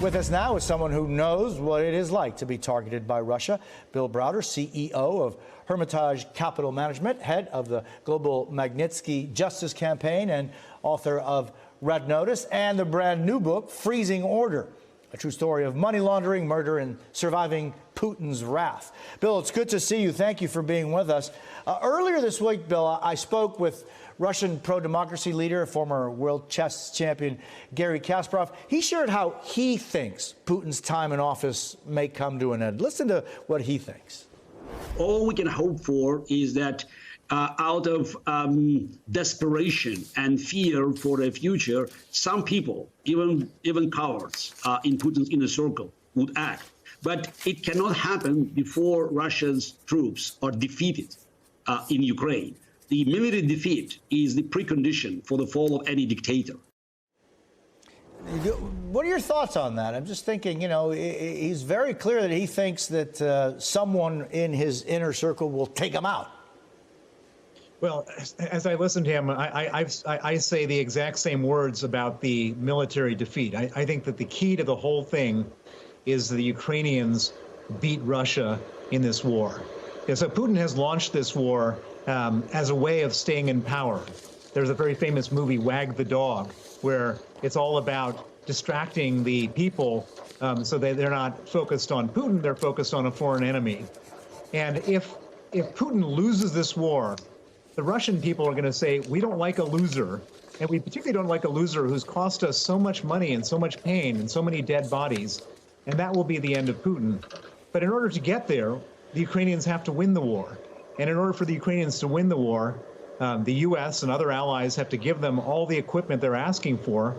With us now is someone who knows what it is like to be targeted by Russia. Bill Browder, CEO of Hermitage Capital Management, head of the Global Magnitsky Justice Campaign, and author of Red Notice and the brand new book, Freezing Order, a true story of money laundering, murder, and surviving Putin's wrath. Bill, it's good to see you. Thank you for being with us. Earlier this week, Bill, I spoke with Russian pro-democracy leader, former world chess champion Garry Kasparov. He shared how he thinks Putin's time in office may come to an end. Listen to what he thinks. All we can hope for is that out of desperation and fear for the future, some people, even cowards in Putin's inner circle, would act. But it cannot happen before Russia's troops are defeated in Ukraine. The military defeat is the precondition for the fall of any dictator. What are your thoughts on that? I'm just thinking, you know, he's very clear that he thinks that someone in his inner circle will take him out. Well, as I listen to him, I say the exact same words about the military defeat. I think that the key to the whole thing is the Ukrainians beat Russia in this war. Yeah, so Putin has launched this war as a way of staying in power. There's a very famous movie, Wag the Dog, where it's all about distracting the people so that they're not focused on Putin, they're focused on a foreign enemy. And if Putin loses this war, the Russian people are going to say, we don't like a loser, and we particularly don't like a loser who's cost us so much money and so much pain and so many dead bodies, and that will be the end of Putin. But in order to get there, the Ukrainians have to win the war. And in order for the Ukrainians to win the war, the U.S. and other allies have to give them all the equipment they're asking for,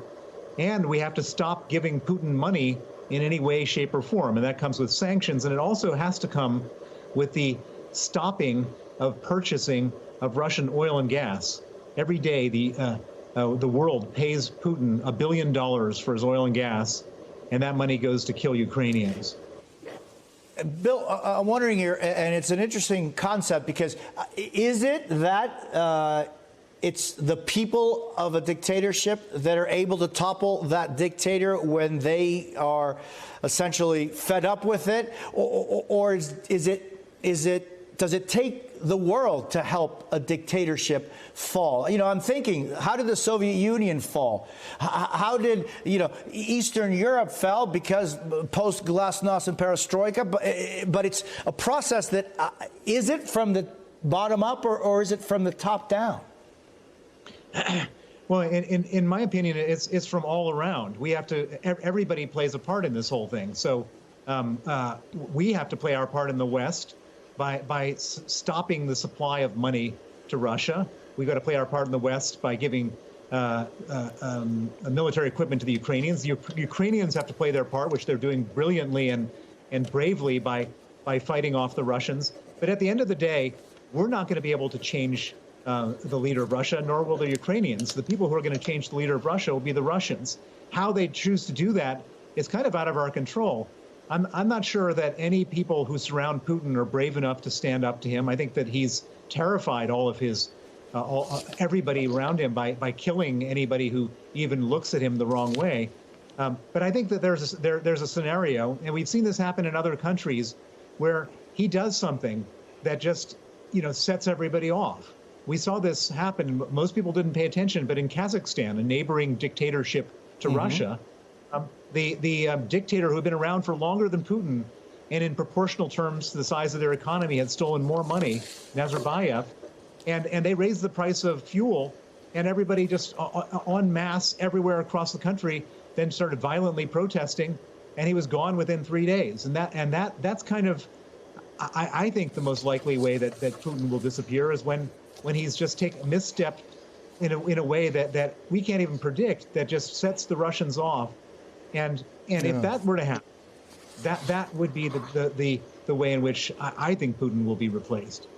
and we have to stop giving Putin money in any way, shape, or form. And that comes with sanctions, and it also has to come with the stopping of purchasing of Russian oil and gas. Every day, the world pays Putin $1 billion for his oil and gas, and that money goes to kill Ukrainians. Bill, I'm wondering here, and it's an interesting concept, because is it that it's the people of a dictatorship that are able to topple that dictator when they are essentially fed up with it, or does it take the world to help a dictatorship fall? You know, I'm thinking, how did the Soviet Union fall? How did, you know, Eastern Europe fell? Because post-Glasnost and Perestroika, but it's a process that, is it from the bottom up or is it from the top down? Well, in my opinion, it's from all around. We have to, everybody plays a part in this whole thing. So we have to play our part in the West by stopping the supply of money to Russia. We've got to play our part in the West by giving military equipment to the Ukrainians. The Ukrainians have to play their part, which they're doing brilliantly and bravely by fighting off the Russians. But at the end of the day, we're not going to be able to change the leader of Russia, nor will the Ukrainians. The people who are going to change the leader of Russia will be the Russians. How they choose to do that is kind of out of our control. I'm not sure that any people who surround Putin are brave enough to stand up to him. I think that he's terrified all of his, everybody around him by killing anybody who even looks at him the wrong way. But I think that there's a scenario, and we've seen this happen in other countries, where he does something that just, you know, sets everybody off. We saw this happen. Most people didn't pay attention, but in Kazakhstan, a neighboring dictatorship to Russia, the dictator who had been around for longer than Putin, and in proportional terms to the size of their economy, had stolen more money, Nazarbayev, and they raised the price of fuel, and everybody just en masse everywhere across the country then started violently protesting, and he was gone within 3 days. And that's kind of, I think, the most likely way that Putin will disappear is when he's just misstepped in a way that we can't even predict, that just sets the Russians off. And if that were to happen, that would be the way in which I think Putin will be replaced.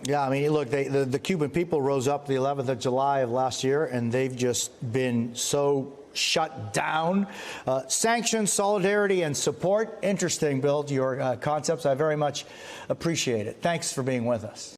Yeah, I mean, look, the Cuban people rose up the 11th of July of last year, and they've just been so shut down. Sanctions, solidarity, and support. Interesting, Bill, your concepts. I very much appreciate it. Thanks for being with us.